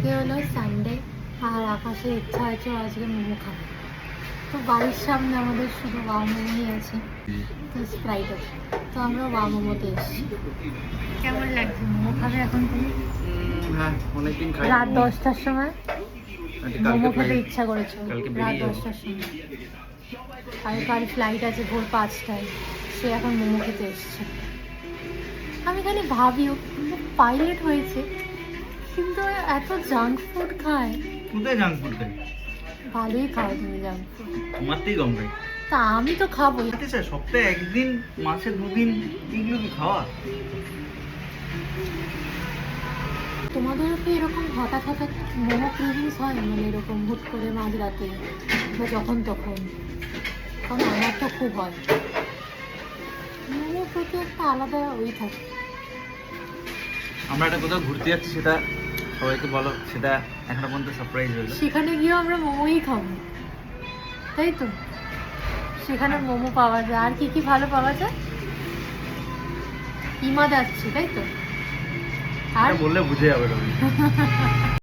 আজকে হলো সানডে আর আকাশের ইচ্ছা আছে আজকে মোমো খাবে। তো বাড়ির সামনে আমাদের শুধু ওয়াও মোমোই আছে, তো স্প্রাইট আছে, তো আমরা ওয়াও মোমোতে এসেছি। কেমন লাগছে? মোমো খাবে এখন তুমি? হ্যাঁ, অনেকদিন খাই। রাত 10টার সময় মোমো খেতে ইচ্ছা করেছে, রাত 10টার সময়। আর কাল ফ্লাইট আছে ভোর 5টায়, সে এখন মোমো খেতে এসছে। আমি খালি ভাবিও পাইলট হয়েছে কিন্তু এত জাঙ্ক ফুড খায়। কোথায় জাঙ্ক ফুড খাই? ভালোই খাও তুমি জাঙ্ক ফুড। তোমারতেই কম খাই। তা আমি তো খাবোই। খেতে চাই সপ্তাহে একদিন, মাসে 2 দিন, এগুলো কি খাওয়া? তোমাদেরও কি এরকম হঠাৎ হঠাৎ মোমো ক্রেভিংস হয়, মানে এরকম হুট করে মাঝরাতে বা যখন তখন? কারণ আমার তো খুব হয়। মোমোর প্রতি একটা আলাদা ওই থাকে। আমরা একটা কোথাও ঘুরতে যাচ্ছি, সেটা সবাইকে বলো, সেটা এখনো পর্যন্ত সারপ্রাইজ হলো। সেখানে গিয়েও আমরা মোমোই খাবো, তাই তো? সেখানে মোমো পাওয়া যায়, আর কি কি ভালো পাওয়া যায়? ইমা যাচ্ছি, তাই তো? আর বললে বুঝে যাবে তুমি।